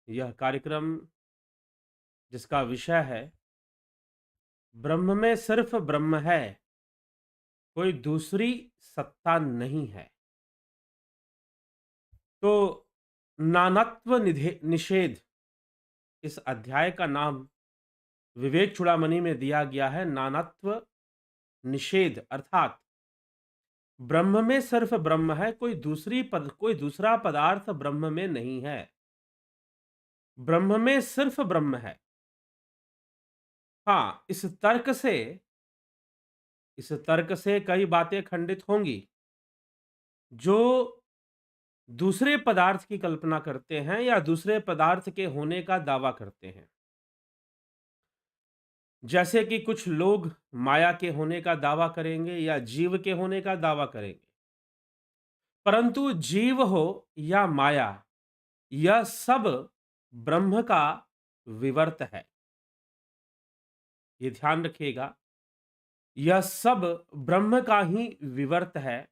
यह कार्यक्रम जिसका विषय है ब्रह्म में सिर्फ ब्रह्म है, कोई दूसरी सत्ता नहीं है। तो नानत्व निषेध इस अध्याय का नाम विवेक चूड़ामणि में दिया गया है नानत्व निषेध, अर्थात ब्रह्म में सिर्फ ब्रह्म है, कोई दूसरा पदार्थ ब्रह्म में नहीं है। ब्रह्म में सिर्फ ब्रह्म है। हाँ, इस तर्क से कई बातें खंडित होंगी। जो दूसरे पदार्थ की कल्पना करते हैं या दूसरे पदार्थ के होने का दावा करते हैं, जैसे कि कुछ लोग माया के होने का दावा करेंगे या जीव के होने का दावा करेंगे। परंतु जीव हो या माया, यह सब ब्रह्म का विवर्त है। ये ध्यान रखिएगा, यह सब ब्रह्म का ही विवर्त है।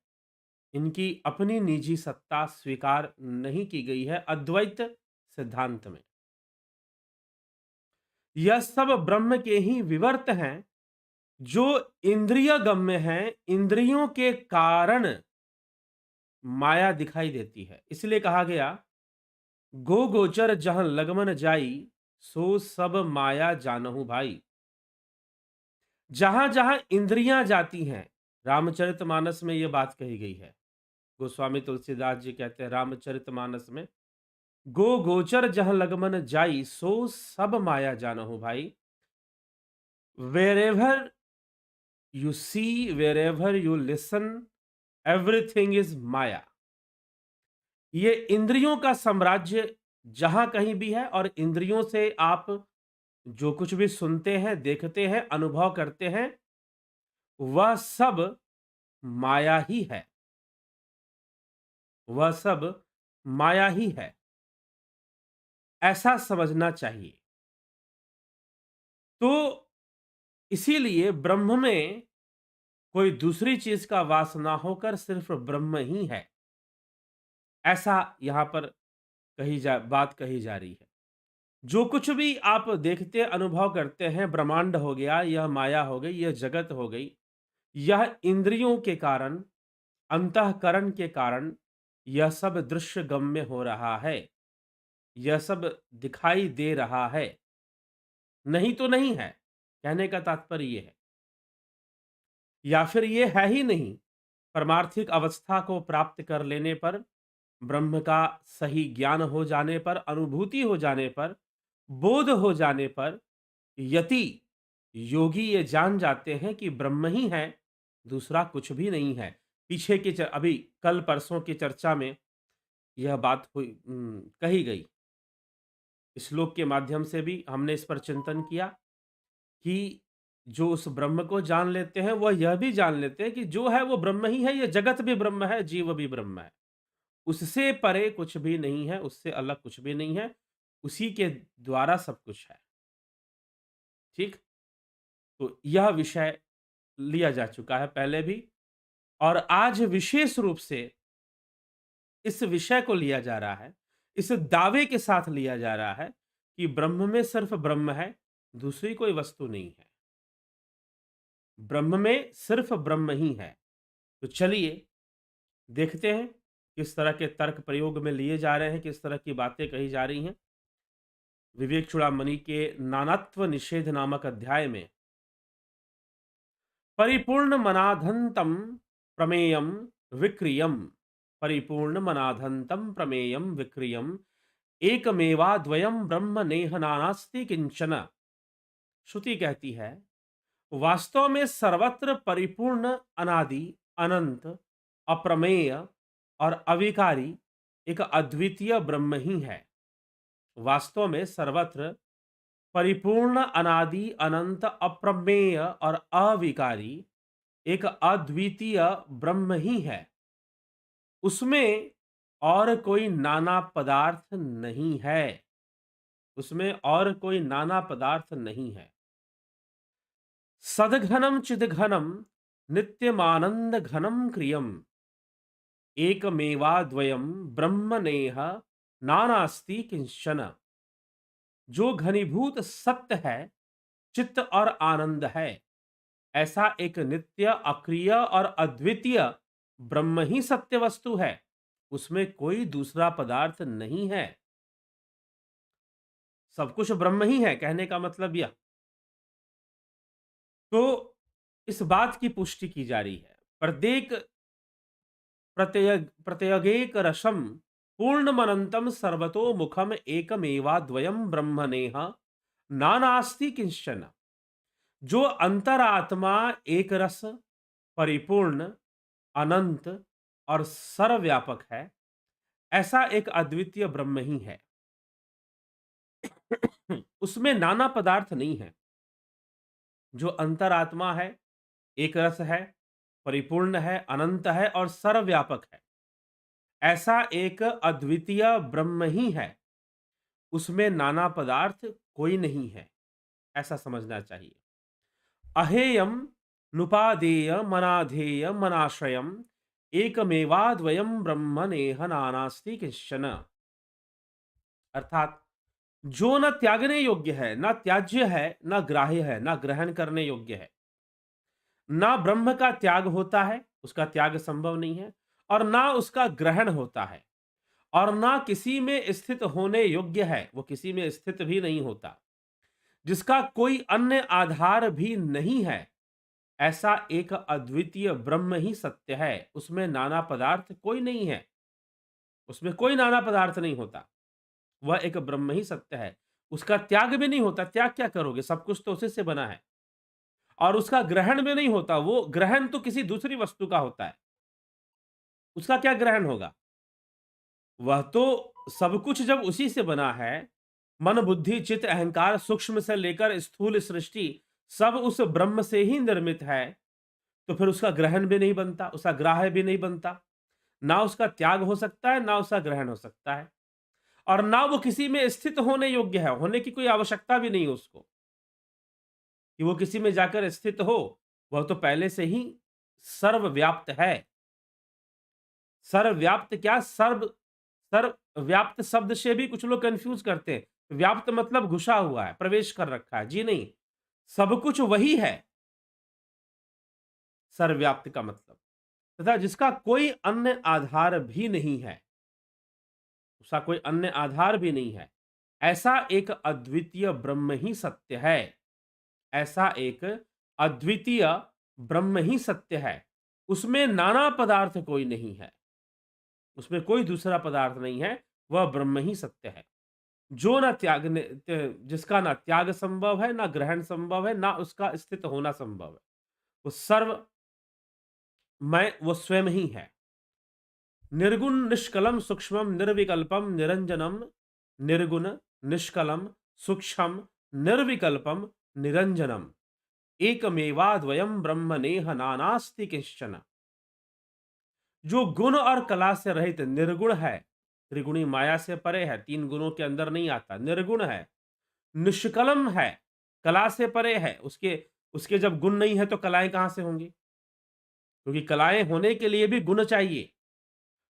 इनकी अपनी निजी सत्ता स्वीकार नहीं की गई है अद्वैत सिद्धांत में। यह सब ब्रह्म के ही विवर्त हैं, जो इंद्रिय गम्य हैं, इंद्रियों के कारण माया दिखाई देती है। इसलिए कहा गया, गो गोचर जहां लगमन जाई, सो सब माया जानहु भाई। जहां जहां इंद्रियां जाती हैं, रामचरितमानस में यह बात कही गई है। गोस्वामी तुलसीदास जी कहते हैं रामचरितमानस में, गो गोचर जहां लगमन जाई, सो सब माया जानहु भाई। Wherever you see, wherever you listen, everything is maya. ये इंद्रियों का साम्राज्य जहां कहीं भी है, और इंद्रियों से आप जो कुछ भी सुनते हैं, देखते हैं, अनुभव करते हैं, वह सब माया ही है। वह सब माया ही है, ऐसा समझना चाहिए। तो इसीलिए ब्रह्म में कोई दूसरी चीज का वास ना होकर सिर्फ ब्रह्म ही है, ऐसा यहां पर बात कही जा रही है। जो कुछ भी आप देखते अनुभव करते हैं, ब्रह्मांड हो गया, यह माया हो गई, यह जगत हो गई, यह इंद्रियों के कारण, अंतःकरण के कारण यह सब दृश्य गम्य हो रहा है, यह सब दिखाई दे रहा है। नहीं तो नहीं है, कहने का तात्पर्य यह है। या फिर ये है ही नहीं, परमार्थिक अवस्था को प्राप्त कर लेने पर, ब्रह्म का सही ज्ञान हो जाने पर, अनुभूति हो जाने पर, बोध हो जाने पर, यति योगी ये जान जाते हैं कि ब्रह्म ही है, दूसरा कुछ भी नहीं है। पीछे की अभी कल परसों की चर्चा में यह बात हुई, कही गई। श्लोक के माध्यम से भी हमने इस पर चिंतन किया कि जो उस ब्रह्म को जान लेते हैं, वह यह भी जान लेते हैं कि जो है वो ब्रह्म ही है, ये जगत भी ब्रह्म है, जीव भी ब्रह्म है। उससे परे कुछ भी नहीं है, उससे अलग कुछ भी नहीं है, उसी के द्वारा सब कुछ है। ठीक? तो यह विषय लिया जा चुका है पहले भी, और आज विशेष रूप से इस विषय को लिया जा रहा है, इस दावे के साथ लिया जा रहा है कि ब्रह्म में सिर्फ ब्रह्म है, दूसरी कोई वस्तु नहीं है। ब्रह्म में सिर्फ ब्रह्म ही है। तो चलिए देखते हैं किस तरह के तर्क प्रयोग में लिए जा रहे हैं, किस तरह की बातें कही जा रही हैं। विवेक चूड़ामणि के नानात्व निषेध नामक अध्याय में, परिपूर्ण मनाधंतम प्रमेयम विक्रियम, परिपूर्ण मनाधंतम प्रमेयम विक्रियम, एकमेवा द्वयम ब्रह्म नेह नानास्ति किंचन। श्रुति कहती है, वास्तव में सर्वत्र परिपूर्ण, अनादि, अनंत, अप्रमेय और अविकारी एक अद्वितीय ब्रह्म ही है। वास्तव में सर्वत्र परिपूर्ण, अनादि, अनंत, अप्रमेय और अविकारी एक अद्वितीय ब्रह्म ही है। उसमें और कोई नाना पदार्थ नहीं है। उसमें और कोई नाना पदार्थ नहीं है। सदघनम चिदघनम नित्यमानंद घनम क्रियम, एकमेवाद्वयम ब्रह्म नेह नानास्ति किंचन। जो घनीभूत सत्य है, चित्त और आनंद है, ऐसा एक नित्य, अक्रिय और अद्वितीय ब्रह्म ही सत्य वस्तु है। उसमें कोई दूसरा पदार्थ नहीं है। सब कुछ ब्रह्म ही है, कहने का मतलब यह। तो इस बात की पुष्टि की जा रही है। प्रत्येक प्रत्यगेक रसम पूर्णमनंतम सर्वतोमुखम एकमेवाद्वयम ब्रह्मनेह नानास्ति किंचन। जो अंतरात्मा एक रस, परिपूर्ण, अनंत और सर्वव्यापक है, ऐसा एक अद्वितीय ब्रह्म ही है। उसमें नाना पदार्थ नहीं है। जो अंतरात्मा है, एक रस है, परिपूर्ण है, अनंत है और सर्वव्यापक है, ऐसा एक अद्वितीय ब्रह्म ही है। उसमें नाना पदार्थ कोई नहीं है, ऐसा समझना चाहिए। अहेयम नुपादेय मनाधेय मनाश्रयम एकमेवाद्वयम ब्रह्म नेह नानास्ति किंचन। अर्थात जो न त्यागने योग्य है, न त्याज्य है, न ग्राह्य है, न ग्रहण करने योग्य है। ना ब्रह्म का त्याग होता है, उसका त्याग संभव नहीं है, और ना उसका ग्रहण होता है, और ना किसी में स्थित होने योग्य है, वो किसी में स्थित भी नहीं होता। जिसका कोई अन्य आधार भी नहीं है, ऐसा एक अद्वितीय ब्रह्म ही सत्य है। उसमें नाना पदार्थ कोई नहीं है, उसमें कोई नाना पदार्थ नहीं होता। वह एक ब्रह्म ही सत्य है। उसका त्याग भी नहीं होता। त्याग क्या करोगे? सब कुछ तो उसी से बना है। और उसका ग्रहण भी नहीं होता। वो ग्रहण तो किसी दूसरी वस्तु का होता है। उसका क्या ग्रहण होगा? वह तो सब कुछ जब उसी से बना है, मन, बुद्धि, चित्त, अहंकार, सूक्ष्म से लेकर स्थूल सृष्टि सब उस ब्रह्म से ही निर्मित है, तो फिर उसका ग्रहण भी नहीं बनता, उसका ग्राह्य भी नहीं बनता। ना उसका त्याग हो सकता है, ना उसका ग्रहण हो सकता है, और ना वो किसी में स्थित होने योग्य है। होने की कोई आवश्यकता भी नहीं है उसको कि वो किसी में जाकर स्थित हो। वह तो पहले से ही सर्वव्याप्त है। सर्वव्याप्त क्या, सर्वव्याप्त शब्द से भी कुछ लोग कंफ्यूज करते हैं। व्याप्त मतलब घुसा हुआ है, प्रवेश कर रखा है। जी नहीं, सब कुछ वही है सर्वव्याप्त का मतलब। तथा जिसका कोई अन्य आधार भी नहीं है, उसका कोई अन्य आधार भी नहीं है, ऐसा एक अद्वितीय ब्रह्म ही सत्य है। ऐसा एक अद्वितीय ब्रह्म ही सत्य है। उसमें नाना पदार्थ कोई नहीं है, उसमें कोई दूसरा पदार्थ नहीं है। वह ब्रह्म ही सत्य है। जो ना त्यागने जिसका ना त्याग संभव है, ना ग्रहण संभव है, ना उसका स्थित होना संभव है। वो सर्व मैं, वो स्वयं ही है। निर्गुण निष्कलम सूक्ष्मम निर्विकल्पम निरंजनम। निर्गुण, निष्कलम, सूक्ष्म, निर्विकल्पम, निरंजनम एकमेवाद्वयम ब्रह्म नेह नानास्ति किंचन। जो गुण और कला से रहित निर्गुण है, त्रिगुणी माया से परे है, तीन गुणों के अंदर नहीं आता, निर्गुण है, निष्कलम है, कला से परे है। उसके उसके जब गुण नहीं है तो कलाएं कहां से होंगी? क्योंकि कलाएं होने के लिए भी गुण चाहिए।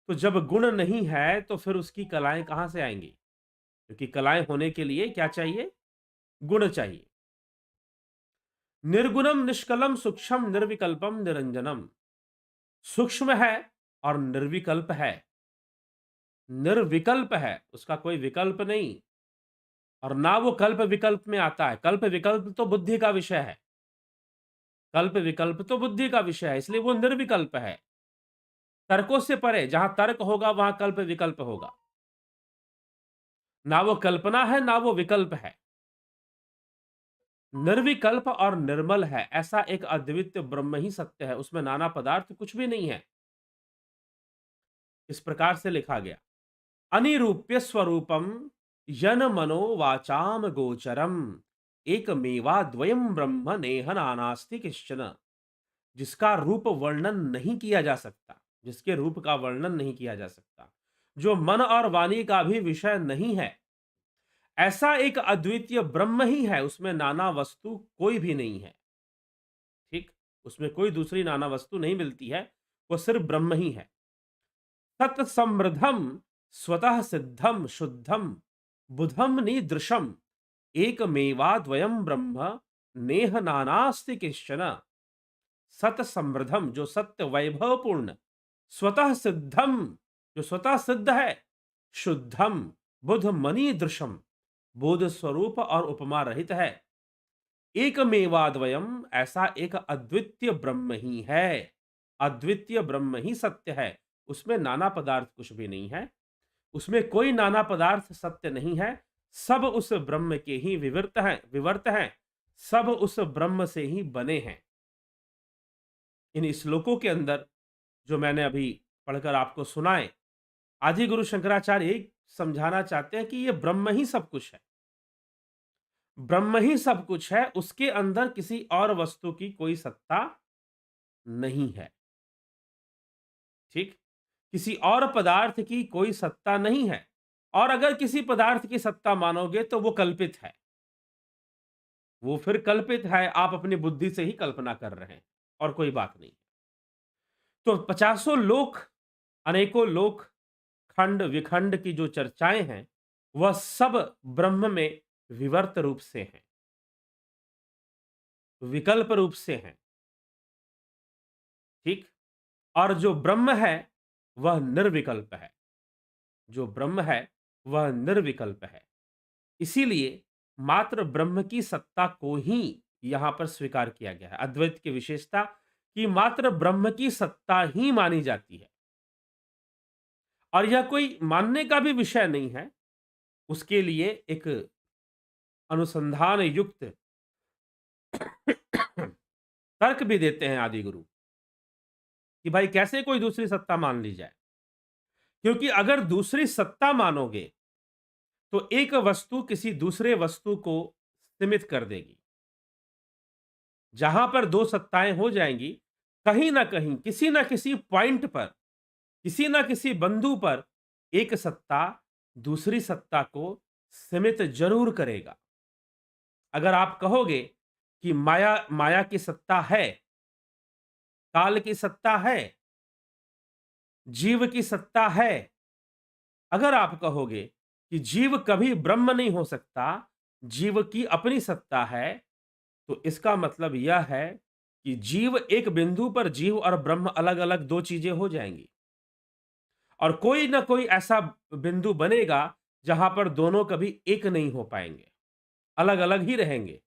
तो जब गुण नहीं है तो फिर उसकी कलाएं कहां से आएंगी? क्योंकि कलाएं होने के लिए क्या चाहिए? गुण चाहिए। निर्गुणम निष्कलम सूक्ष्म निर्विकल्पम निरंजनम। सूक्ष्म है और निर्विकल्प है। निर्विकल्प है, उसका कोई विकल्प नहीं, और ना वो कल्प विकल्प में आता है। कल्प विकल्प तो बुद्धि का विषय है। कल्प विकल्प तो बुद्धि का विषय है, इसलिए वो निर्विकल्प है। तर्कों से परे, जहां तर्क होगा वहां कल्प विकल्प होगा। ना वो कल्पना है, ना वो विकल्प है। निर्विकल्प और निर्मल है, ऐसा एक अद्वितीय ब्रह्म ही सत्य है। उसमें नाना पदार्थ कुछ भी नहीं है। इस प्रकार से लिखा गया, अनिरूप्य स्वरूपम यन मनो वाचाम गोचरम एकमेवा द्वयम ब्रह्म नेह नानास्ति किंचन। जिसका रूप वर्णन नहीं किया जा सकता, जिसके रूप का वर्णन नहीं किया जा सकता, जो मन और वाणी का भी विषय नहीं है, ऐसा एक अद्वितीय ब्रह्म ही है। उसमें नाना वस्तु कोई भी नहीं है। ठीक, उसमें कोई दूसरी नाना वस्तु नहीं मिलती है, वो सिर्फ ब्रह्म ही है। तत् समृद्धम स्वतः सिद्धम शुद्धम बुधम निदृशम एकमेवाद्वयम् ब्रह्म नेह नानास्ति किंचन। सत समृद्धम, जो सत्य वैभवपूर्ण, स्वतः सिद्धम, जो स्वतः सिद्ध है, शुद्धम, बुध मणि दृशम, बोध स्वरूप और उपमा रहित है। एकमेवाद्वयम, ऐसा एक अद्वितीय ब्रह्म ही है। अद्वितीय ब्रह्म ही सत्य है, उसमें नाना पदार्थ कुछ भी नहीं है, उसमें कोई नाना पदार्थ सत्य नहीं है। सब उस ब्रह्म के ही विवर्त हैं, सब उस ब्रह्म से ही बने हैं। इन श्लोकों के अंदर जो मैंने अभी पढ़कर आपको सुनाए, आदि गुरु शंकराचार्य यही समझाना चाहते हैं कि ये ब्रह्म ही सब कुछ है। ब्रह्म ही सब कुछ है, उसके अंदर किसी और वस्तु की कोई सत्ता नहीं है। ठीक? किसी और पदार्थ की कोई सत्ता नहीं है, और अगर किसी पदार्थ की सत्ता मानोगे तो वो कल्पित है। वो फिर कल्पित है, आप अपनी बुद्धि से ही कल्पना कर रहे हैं, और कोई बात नहीं। तो पचासों लोक, अनेकों लोक, खंड विखंड की जो चर्चाएं हैं, वह सब ब्रह्म में विवर्त रूप से हैं, विकल्प रूप से हैं। ठीक? और जो ब्रह्म है वह निर्विकल्प है। जो ब्रह्म है वह निर्विकल्प है। इसीलिए मात्र ब्रह्म की सत्ता को ही यहां पर स्वीकार किया गया है। अद्वैत की विशेषता कि मात्र ब्रह्म की सत्ता ही मानी जाती है, और यह कोई मानने का भी विषय नहीं है। उसके लिए एक अनुसंधान युक्त तर्क भी देते हैं आदि गुरु कि भाई कैसे कोई दूसरी सत्ता मान ली जाए। क्योंकि अगर दूसरी सत्ता मानोगे तो एक वस्तु किसी दूसरे वस्तु को सीमित कर देगी। जहां पर दो सत्ताएं हो जाएंगी, कहीं ना कहीं किसी ना किसी पॉइंट पर, किसी ना किसी बिंदु पर एक सत्ता दूसरी सत्ता को सीमित जरूर करेगा। अगर आप कहोगे कि माया माया की सत्ता है, काल की सत्ता है, जीव की सत्ता है, अगर आप कहोगे कि जीव कभी ब्रह्म नहीं हो सकता, जीव की अपनी सत्ता है, तो इसका मतलब यह है कि जीव एक बिंदु पर जीव और ब्रह्म अलग अलग दो चीजें हो जाएंगी, और कोई ना कोई ऐसा बिंदु बनेगा जहां पर दोनों कभी एक नहीं हो पाएंगे, अलग अलग ही रहेंगे।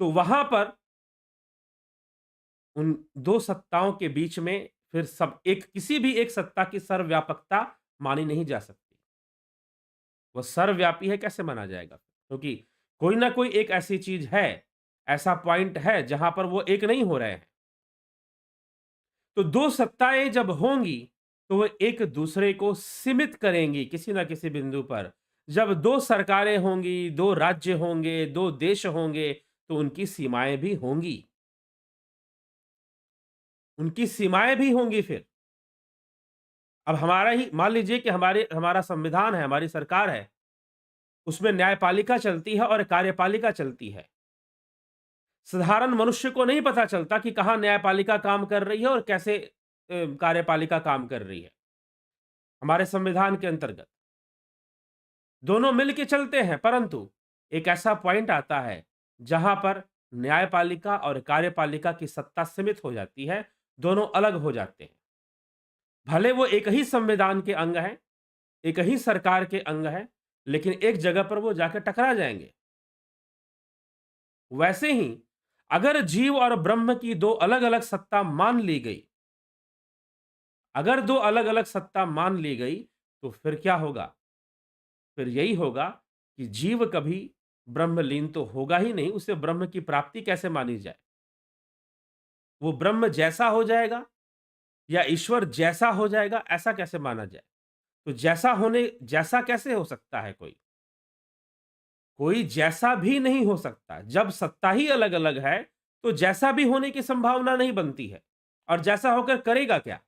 तो वहां पर उन दो सत्ताओं के बीच में फिर सब एक, किसी भी एक सत्ता की सर्वव्यापकता मानी नहीं जा सकती। वह सर्वव्यापी है कैसे माना जाएगा? क्योंकि कोई ना कोई एक ऐसी चीज है, ऐसा पॉइंट है जहां पर वो एक नहीं हो रहे हैं। तो दो सत्ताएं जब होंगी तो वो एक दूसरे को सीमित करेंगी किसी ना किसी बिंदु पर। जब दो सरकारें होंगी, दो राज्य होंगे, दो देश होंगे, तो उनकी सीमाएं भी होंगी। उनकी सीमाएं भी होंगी फिर। अब हमारा ही मान लीजिए कि हमारा संविधान है, हमारी सरकार है, उसमें न्यायपालिका चलती है और कार्यपालिका चलती है। साधारण मनुष्य को नहीं पता चलता कि कहाँ न्यायपालिका काम कर रही है और कैसे कार्यपालिका काम कर रही है। हमारे संविधान के अंतर्गत दोनों मिलके चलते हैं, परंतु एक ऐसा पॉइंट आता है जहां पर न्यायपालिका और कार्यपालिका की सत्ता सीमित हो जाती है, दोनों अलग हो जाते हैं। भले वो एक ही संविधान के अंग हैं, एक ही सरकार के अंग हैं, लेकिन एक जगह पर वो जाकर टकरा जाएंगे। वैसे ही अगर जीव और ब्रह्म की दो अलग अलग सत्ता मान ली गई, अगर दो अलग अलग सत्ता मान ली गई, तो फिर क्या होगा? फिर यही होगा कि जीव कभी ब्रह्मलीन तो होगा ही नहीं, उसे ब्रह्म की प्राप्ति कैसे मानी जाए? वो ब्रह्म जैसा हो जाएगा या ईश्वर जैसा हो जाएगा, ऐसा कैसे माना जाए? तो जैसा कैसे हो सकता है कोई? कोई जैसा भी नहीं हो सकता। जब सत्ता ही अलग अलग है तो जैसा भी होने की संभावना नहीं बनती है। और जैसा होकर करेगा क्या?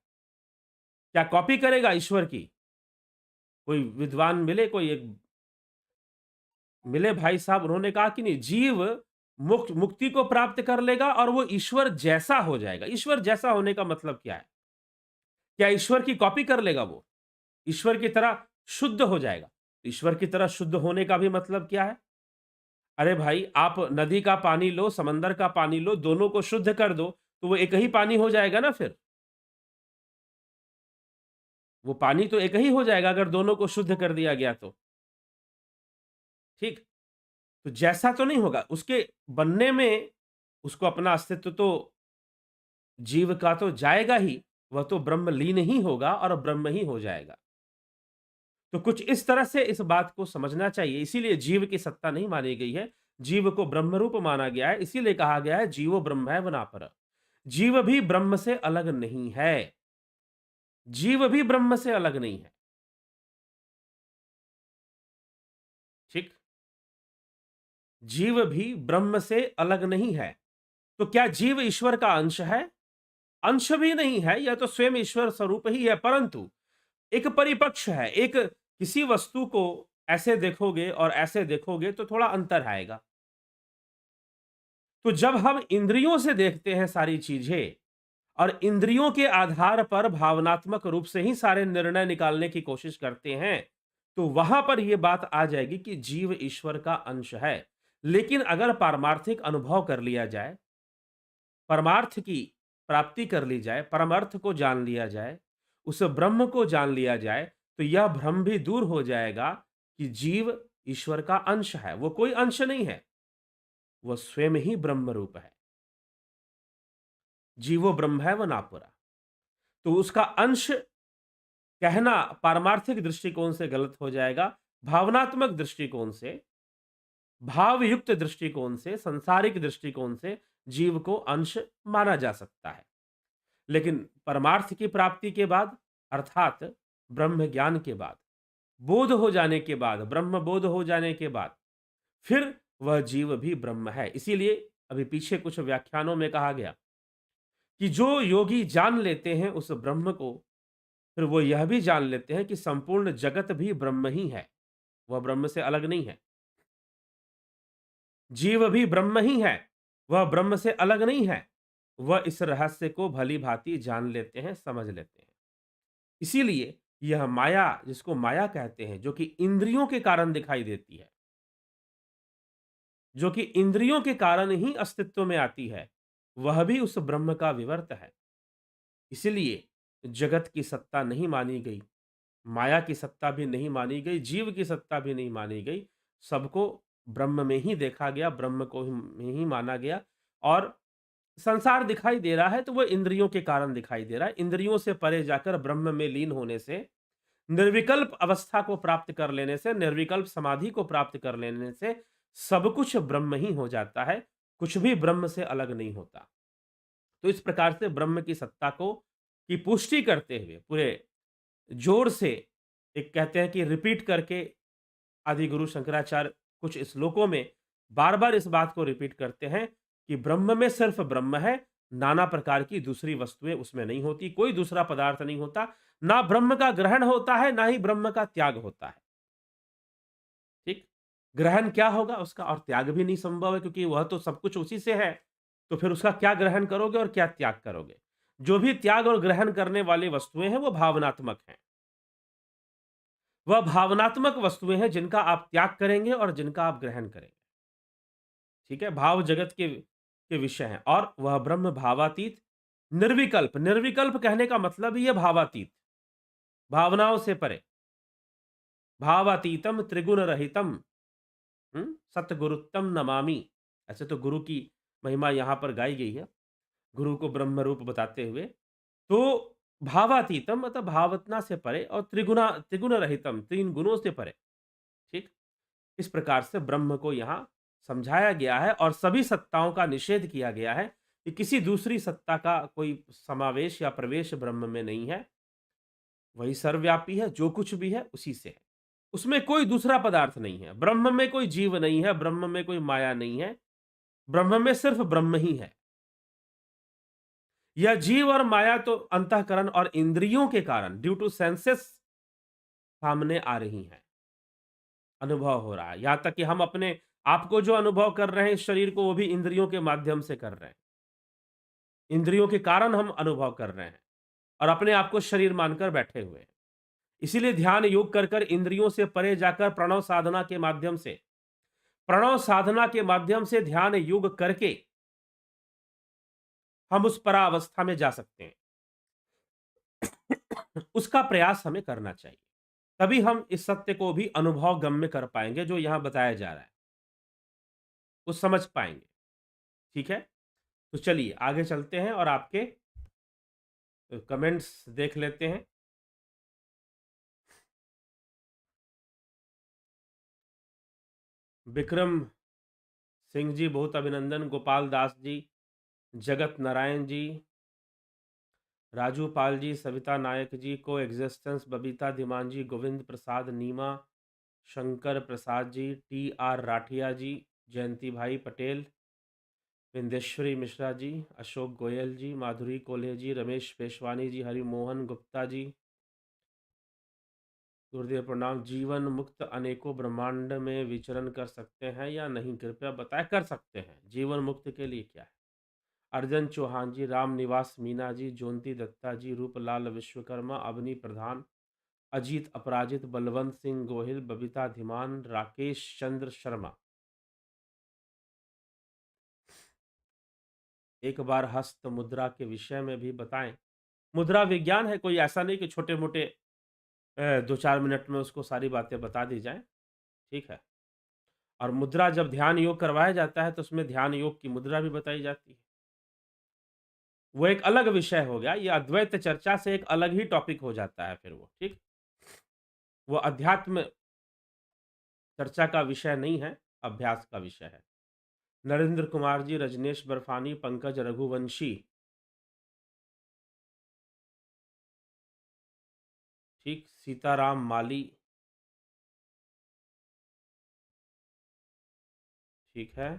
क्या कॉपी करेगा ईश्वर की? कोई विद्वान मिले, कोई एक मिले भाई साहब, उन्होंने कहा कि नहीं, जीव मुक्ति को प्राप्त कर लेगा और वो ईश्वर जैसा हो जाएगा। ईश्वर जैसा होने का मतलब क्या है? क्या ईश्वर की कॉपी कर लेगा वो? ईश्वर की तरह शुद्ध हो जाएगा? ईश्वर की तरह शुद्ध होने का भी मतलब क्या है? अरे भाई, आप नदी का पानी लो, समंदर का पानी लो, दोनों को शुद्ध कर दो, तो वो एक ही पानी हो जाएगा ना फिर। वो पानी तो एक ही हो जाएगा अगर दोनों को शुद्ध कर दिया गया तो, ठीक? तो जैसा तो नहीं होगा, उसके बनने में उसको अपना अस्तित्व तो जीव का तो जाएगा ही, वह तो ब्रह्म लीन ही होगा और ब्रह्म ही हो जाएगा। तो कुछ इस तरह से इस बात को समझना चाहिए, इसीलिए जीव की सत्ता नहीं मानी गई है, जीव को ब्रह्म रूप माना गया है, इसीलिए कहा गया है जीवो ब्रह्मैव नापरः। जीव भी ब्रह्म से अलग नहीं है, जीव भी ब्रह्म से अलग नहीं है, ठीक? जीव भी ब्रह्म से अलग नहीं है। तो क्या जीव ईश्वर का अंश है? अंश भी नहीं है, यह तो स्वयं ईश्वर स्वरूप ही है, परंतु एक परिपक्ष है। एक किसी वस्तु को ऐसे देखोगे और ऐसे देखोगे तो थोड़ा अंतर आएगा। तो जब हम इंद्रियों से देखते हैं सारी चीजें और इंद्रियों के आधार पर भावनात्मक रूप से ही सारे निर्णय निकालने की कोशिश करते हैं, तो वहां पर यह बात आ जाएगी कि जीव ईश्वर का अंश है। लेकिन अगर पारमार्थिक अनुभव कर लिया जाए, परमार्थ की प्राप्ति कर ली जाए, परमार्थ को जान लिया जाए, उस ब्रह्म को जान लिया जाए, तो यह भ्रम भी दूर हो जाएगा कि जीव ईश्वर का अंश है। वो कोई अंश नहीं है, वह स्वयं ही ब्रह्म रूप है। जीवो ब्रह्म है व नापुरा। तो उसका अंश कहना पारमार्थिक दृष्टिकोण से गलत हो जाएगा। भावनात्मक दृष्टिकोण से, भावयुक्त दृष्टिकोण से, सांसारिक दृष्टिकोण से जीव को अंश माना जा सकता है। लेकिन परमार्थ की प्राप्ति के बाद, अर्थात ब्रह्म ज्ञान के बाद, बोध हो जाने के बाद, ब्रह्म बोध हो जाने के बाद, फिर वह जीव भी ब्रह्म है। इसीलिए अभी पीछे कुछ व्याख्यानों में कहा गया कि जो योगी जान लेते हैं उस ब्रह्म को, फिर वो यह भी जान लेते हैं कि संपूर्ण जगत भी ब्रह्म ही है, वह ब्रह्म से अलग नहीं है। जीव भी ब्रह्म ही है, वह ब्रह्म से अलग नहीं है। वह इस रहस्य को भली भांति जान लेते हैं, समझ लेते हैं। इसीलिए यह माया, जिसको माया कहते हैं, जो कि इंद्रियों के कारण दिखाई देती है, जो कि इंद्रियों के कारण ही अस्तित्व में आती है, वह भी उस ब्रह्म का विवर्त है। इसलिए जगत की सत्ता नहीं मानी गई, माया की सत्ता भी नहीं मानी गई, जीव की सत्ता भी नहीं मानी गई। सबको ब्रह्म में ही देखा गया, ब्रह्म को में ही माना गया। और संसार दिखाई दे रहा है तो वह इंद्रियों के कारण दिखाई दे रहा है। इंद्रियों से परे जाकर ब्रह्म में लीन होने से, निर्विकल्प अवस्था को प्राप्त कर लेने से, निर्विकल्प समाधि को प्राप्त कर लेने से सब कुछ ब्रह्म ही हो जाता है, कुछ भी ब्रह्म से अलग नहीं होता। तो इस प्रकार से ब्रह्म की सत्ता को की पुष्टि करते हुए पूरे जोर से एक कहते हैं कि रिपीट करके आदि गुरु शंकराचार्य कुछ श्लोकों में बार-बार इस बात को रिपीट करते हैं कि ब्रह्म में सिर्फ ब्रह्म है, नाना प्रकार की दूसरी वस्तुएँ उसमें नहीं होती, कोई दूसरा पदार्थ नहीं होता, ना ब्रह्म का ग्रहण होता है, ना ही ब्रह्म का त्याग होता है। ठीक? ग्रहण क्या होगा उसका, और त्याग भी नहीं संभव है क्योंकि वह तो सब कुछ उसी से है। तो फिर उसका क्या ग्रहण करोगे और क्या त्याग करोगे? जो भी त्याग और ग्रहण करने वाली वस्तुएँ हैं, वो भावनात्मक हैं। वह भावनात्मक वस्तुएँ हैं जिनका आप त्याग करेंगे और जिनका आप ग्रहण करेंगे। ठीक है? भाव जगत के विषय हैं और वह ब्रह्म भावातीत, निर्विकल्प, निर्विकल्प कहने का मतलब ही है भावातीत, भावनाओं से परे, भावातीतम त्रिगुण रहितम, सतगुरुत्तम नमामि। ऐसे तो गुरु की महिमा यहाँ पर गाई गई है, गुरु को ब्रह्म रूप बताते हुए। तो भावातीतम मतलब भावना से परे और त्रिगुण रहितम, 3 गुणों से परे, ठीक? इस प्रकार से ब्रह्म को यहाँ समझाया गया है और सभी सत्ताओं का निषेध किया गया है कि किसी दूसरी सत्ता का कोई समावेश या प्रवेश ब्रह्म में नहीं है। वही सर्वव्यापी है, जो कुछ भी है उसी से है। उसमें कोई दूसरा पदार्थ नहीं है। ब्रह्म में कोई जीव नहीं है, ब्रह्म में कोई माया नहीं है, ब्रह्म में सिर्फ ब्रह्म ही है। यह जीव और माया तो अंतःकरण और इंद्रियों के कारण, ड्यू टू सेंसेस, सामने आ रही हैं, अनुभव हो रहा है। यहां तक कि हम अपने आप को जो अनुभव कर रहे हैं इस शरीर को, वो भी इंद्रियों के माध्यम से कर रहे हैं। इंद्रियों के कारण हम अनुभव कर रहे हैं और अपने आप को शरीर मानकर बैठे हुए हैं। इसीलिए ध्यान योग कर कर इंद्रियों से परे जाकर प्रणव साधना के माध्यम से प्रणव साधना के माध्यम से ध्यान योग करके हम उस परावस्था में जा सकते हैं। उसका प्रयास हमें करना चाहिए। तभी हम इस सत्य को भी अनुभव गम्य कर पाएँगे जो यहाँ बताया जा रहा है। वो समझ पाएँगे, ठीक है? तो चलिए आगे चलते हैं और आपके कमेंट्स देख लेते हैं। विक्रम सिंह जी बहुत अभिनंदन, गोपाल दास जी, जगत नारायण जी, राजू पाल जी, सविता नायक जी, को एग्जिस्टेंस, बबीता धीमान जी, गोविंद प्रसाद नीमा, शंकर प्रसाद जी, टी आर राठिया जी, जयंती भाई पटेल, विंदेश्वरी मिश्रा जी, अशोक गोयल जी, माधुरी कोल्हे जी, रमेश पेशवानी जी, हरिमोहन गुप्ता जी, गुरुदेव प्रणाम। जीवन मुक्त अनेकों ब्रह्मांड में विचरण कर सकते हैं या नहीं, कृपया बताएं। कर सकते हैं। जीवन मुक्त के लिए क्या है? अर्जन चौहान जी, राम निवास मीना जी, जोंती दत्ता जी, रूपलाल विश्वकर्मा, अवनी प्रधान, अजीत अपराजित, बलवंत सिंह गोहिल, बबीता धीमान, राकेश चंद्र शर्मा। एक बार हस्त मुद्रा के विषय में भी बताएं। मुद्रा विज्ञान है, कोई ऐसा नहीं कि छोटे मोटे 2-4 मिनट में उसको सारी बातें बता दी जाएं, ठीक है? और मुद्रा जब ध्यान योग करवाया जाता है तो उसमें ध्यान योग की मुद्रा भी बताई जाती है। वो एक अलग विषय हो गया, ये अद्वैत चर्चा से एक अलग ही टॉपिक हो जाता है फिर वो, ठीक? वो अध्यात्म चर्चा का विषय नहीं है, अभ्यास का विषय है। नरेंद्र कुमार जी, रजनेश बर्फानी, पंकज रघुवंशी, ठीक? सीताराम माली, ठीक है?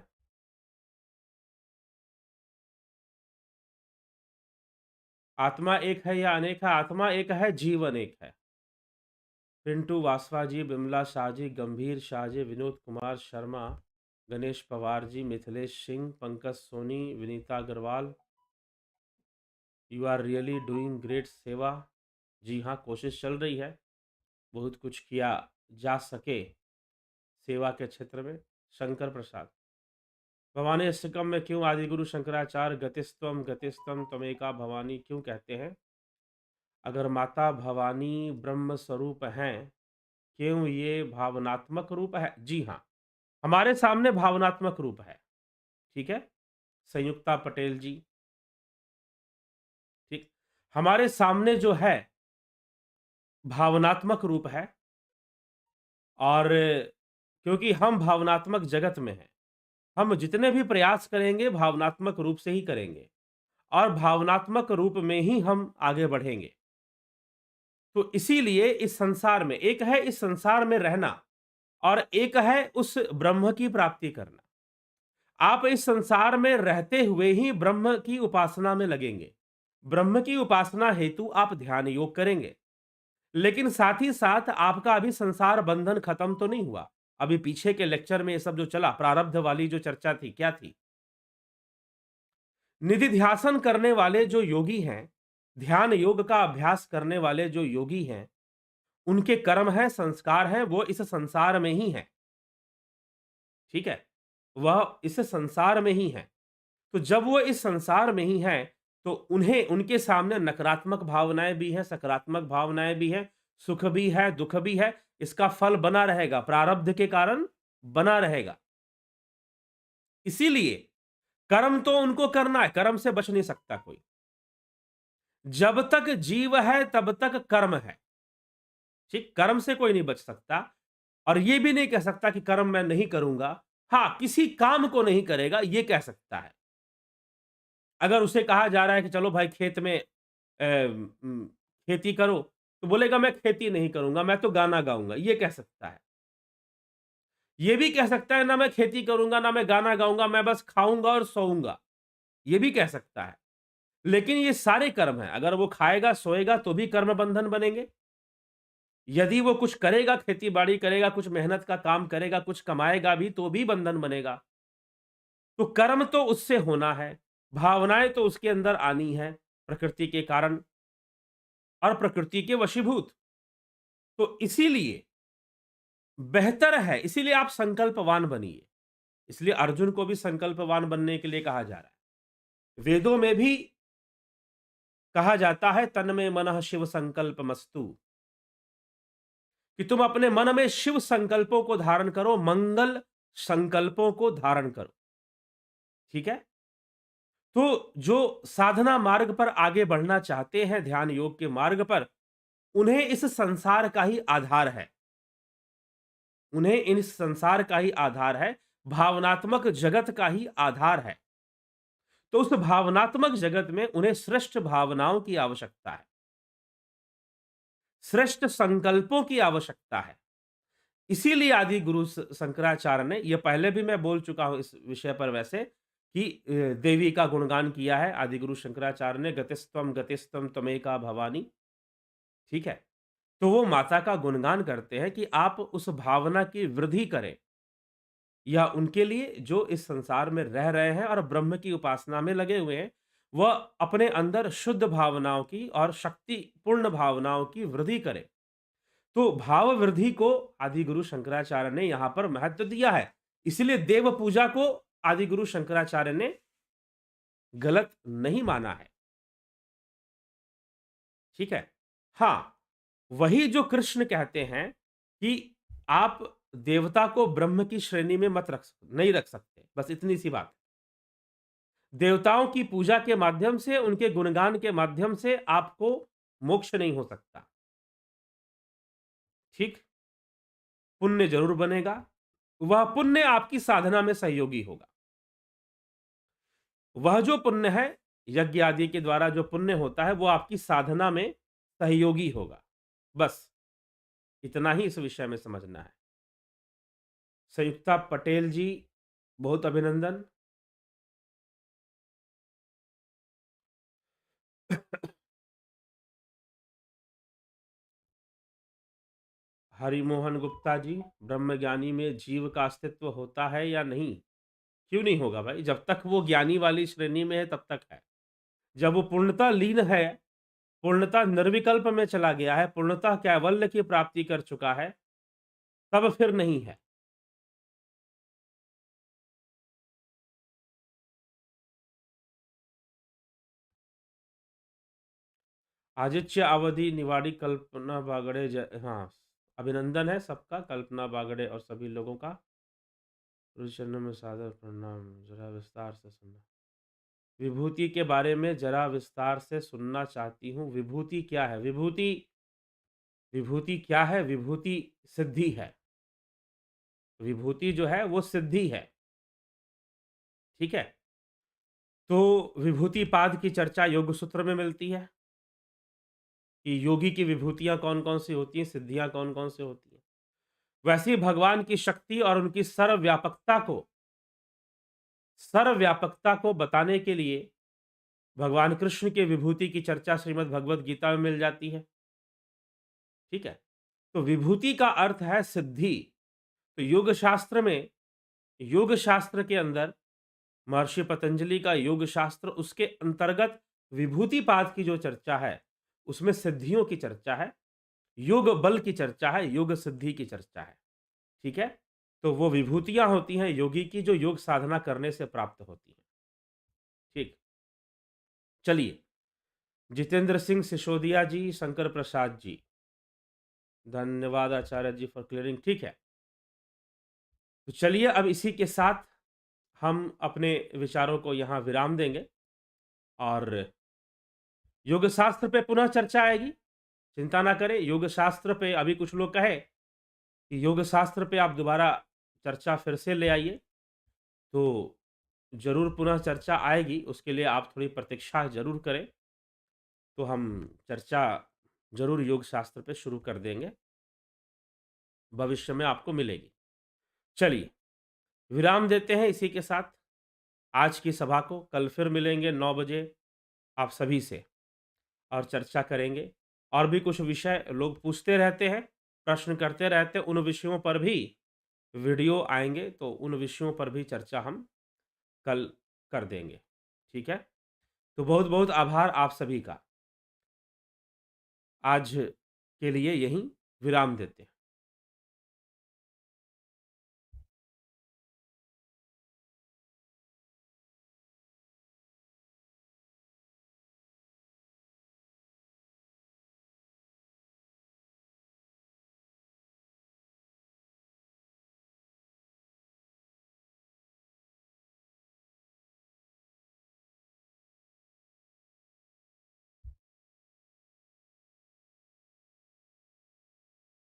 आत्मा एक है या अनेक है? आत्मा एक है, जीवन एक है। पिंटू वासवा जी, Bimla Shah ji, Gambhir Shah ji, Vinod Kumar Sharma, Ganesh Pawar ji, Mithilesh Singh, Pankaj Soni, Vinita Agarwal, you are really doing great seva. जी हाँ, कोशिश चल रही है, बहुत कुछ किया जा सके सेवा के क्षेत्र में। शंकर प्रसाद, भवानी अष्टकम में क्यों आदिगुरु शंकराचार्य गतिस्तम तमेका भवानी क्यों कहते हैं? अगर माता भवानी ब्रह्म स्वरूप हैं, क्यों ये भावनात्मक रूप है? जी हाँ, हमारे सामने भावनात्मक रूप है, ठीक है? संयुक्ता पटेल जी, ठीक? हमारे सामने जो है भावनात्मक रूप है, और क्योंकि हम भावनात्मक जगत में हैं, हम जितने भी प्रयास करेंगे भावनात्मक रूप से ही करेंगे और भावनात्मक रूप में ही हम आगे बढ़ेंगे। तो इसीलिए इस संसार में एक है इस संसार में रहना और एक है उस ब्रह्म की प्राप्ति करना। आप इस संसार में रहते हुए ही ब्रह्म की उपासना में लगेंगे। ब्रह्म की उपासना हेतु आप ध्यान योग करेंगे, लेकिन साथ ही साथ आपका अभी संसार बंधन खत्म तो नहीं हुआ। अभी पीछे के लेक्चर में ये सब जो चला, प्रारब्ध वाली जो चर्चा थी, क्या थी? निधि ध्यासन करने वाले जो योगी हैं, ध्यान योग का अभ्यास करने वाले जो योगी हैं, उनके कर्म हैं, संस्कार हैं, वो इस संसार में ही हैं, ठीक है? वह इस संसार में ही हैं। तो जब वो इस संसार में ही हैं, तो उन्हें उनके सामने नकारात्मक भावनाएँ भी हैं, सकारात्मक भावनाएँ भी हैं, सुख भी है, दुःख भी है, इसका फल बना रहेगा, प्रारब्ध के कारण बना रहेगा। इसीलिए कर्म तो उनको करना है, कर्म से बच नहीं सकता कोई। जब तक जीव है तब तक कर्म है, ठीक? कर्म से कोई नहीं बच सकता और ये भी नहीं कह सकता कि कर्म मैं नहीं करूँगा। हाँ, किसी काम को नहीं करेगा, ये कह सकता है। अगर उसे कहा जा रहा है कि चलो भाई खेत में खेती करो, तो बोलेगा मैं खेती नहीं करूँगा, मैं तो गाना गाऊँगा, ये कह सकता है। ये भी कह सकता है ना मैं खेती करूँगा, ना मैं गाना गाऊँगा, मैं बस खाऊँगा और सोऊँगा, ये भी कह सकता है। लेकिन ये सारे कर्म हैं, अगर वो खाएगा, सोएगा तो भी कर्म बंधन बनेंगे। यदि वो कुछ करेगा, खेती-बाड़ी करेगा, कुछ मेहनत का काम करेगा, कुछ कमाएगा भी तो भी बंधन बनेगा। तो कर्म तो उससे होना है, भावनाएँ तो उसके अंदर आनी है, प्रकृति के कारण और प्रकृति के वशीभूत। तो इसीलिए बेहतर है, इसीलिए आप संकल्पवान बनिए। इसलिए अर्जुन को भी संकल्पवान बनने के लिए कहा जा रहा है। वेदों में भी कहा जाता है तन्मे मनः शिव संकल्पमस्तु, कि तुम अपने मन में शिव संकल्पों को धारण करो, मंगल संकल्पों को धारण करो। ठीक है? तो जो साधना मार्ग पर आगे बढ़ना चाहते हैं, ध्यान योग के मार्ग पर, उन्हें इस संसार का ही आधार है। उन्हें इस संसार का ही आधार है, भावनात्मक जगत का ही आधार है। तो उस भावनात्मक जगत में उन्हें श्रेष्ठ भावनाओं की आवश्यकता है, श्रेष्ठ संकल्पों की आवश्यकता है। इसीलिए आदि गुरु शंकराचार्य ने, यह पहले भी मैं बोल चुका हूं इस विषय पर वैसे, कि देवी का गुणगान किया है आदि गुरु शंकराचार्य ने, गतिस्तम त्वमेका भवानी। ठीक है? तो वो माता का गुणगान करते हैं कि आप उस भावना की वृद्धि करें, या उनके लिए जो इस संसार में रह रहे हैं और ब्रह्म की उपासना में लगे हुए हैं, वह अपने अंदर शुद्ध भावनाओं की और शक्तिपूर्ण भावनाओं की वृद्धि करें। तो भाव वृद्धि को आदि गुरु शंकराचार्य ने यहां पर महत्व दिया है। इसलिए देव पूजा को आदि गुरु शंकराचार्य ने गलत नहीं माना है। ठीक है? हाँ, वही जो कृष्ण कहते हैं कि आप देवता को ब्रह्म की श्रेणी में मत नहीं रख सकते, बस इतनी सी बात है। देवताओं की पूजा के माध्यम से, उनके गुणगान के माध्यम से आपको मोक्ष नहीं हो सकता। ठीक? पुण्य जरूर बनेगा, वह पुण्य आपकी साधना में सहयोगी होगा। वह जो पुण्य है, यज्ञ आदि के द्वारा जो पुण्य होता है, वो आपकी साधना में सहयोगी होगा। बस इतना ही इस विषय में समझना है। संयुक्ता पटेल जी, बहुत अभिनंदन। हरिमोहन गुप्ता जी, ब्रह्मज्ञानी में जीव का अस्तित्व होता है या नहीं? क्यों नहीं होगा भाई? जब तक वो ज्ञानी वाली श्रेणी में है तब तक है। जब वो पूर्णतः लीन है, पूर्णतः निर्विकल्प में चला गया है, पूर्णतः कैवल्य की प्राप्ति कर चुका है, तब फिर नहीं है। आदित्य अवधि निवाड़ी कल्पना बागड़े हाँ, अभिनंदन है सबका, कल्पना बागड़े और सभी लोगों का। चरणों में सादर प्रणाम, जरा विस्तार से सुनना। विभूति के बारे में जरा विस्तार से सुनना चाहती हूँ। विभूति क्या है? विभूति, विभूति क्या है? विभूति सिद्धि है। विभूति जो है वो सिद्धि है। ठीक है? तो विभूति पाद की चर्चा योग सूत्र में मिलती है कि योगी की विभूतियां कौन कौन सी होती हैं, सिद्धियां कौन कौन सी होती हैं। वैसे ही भगवान की शक्ति और उनकी सर्वव्यापकता को बताने के लिए भगवान कृष्ण के विभूति की चर्चा श्रीमद् भगवत गीता में मिल जाती है। ठीक है? तो विभूति का अर्थ है सिद्धि। तो योग शास्त्र में, योग शास्त्र के अंदर महर्षि पतंजलि का योग शास्त्र, उसके अंतर्गत विभूति पाद की जो चर्चा है, उसमें सिद्धियों की चर्चा है, योग बल की चर्चा है, योग सिद्धि की चर्चा है। ठीक है? तो वो विभूतियां होती हैं योगी की, जो योग साधना करने से प्राप्त होती हैं। ठीक? चलिए, जितेंद्र सिंह सिसोदिया जी, शंकर प्रसाद जी, धन्यवाद आचार्य जी फॉर क्लियरिंग। ठीक है? तो चलिए अब इसी के साथ हम अपने विचारों को यहाँ विराम देंगे और योग शास्त्र पे पुनः चर्चा आएगी। चिंता ना करें, योग शास्त्र पे अभी कुछ लोग कहे कि योग शास्त्र पे आप दोबारा चर्चा फिर से ले आइए, तो ज़रूर पुनः चर्चा आएगी। उसके लिए आप थोड़ी प्रतीक्षा ज़रूर करें, तो हम चर्चा ज़रूर योग शास्त्र पे शुरू कर देंगे, भविष्य में आपको मिलेगी। चलिए, विराम देते हैं इसी के साथ आज की सभा को। कल फिर मिलेंगे 9 बजे आप सभी से और चर्चा करेंगे। और भी कुछ विषय लोग पूछते रहते हैं, प्रश्न करते रहते हैं, उन विषयों पर भी वीडियो आएँगे, तो उन विषयों पर भी चर्चा हम कल कर देंगे। ठीक है? तो बहुत-बहुत आभार आप सभी का। आज के लिए यहीं विराम देते हैं।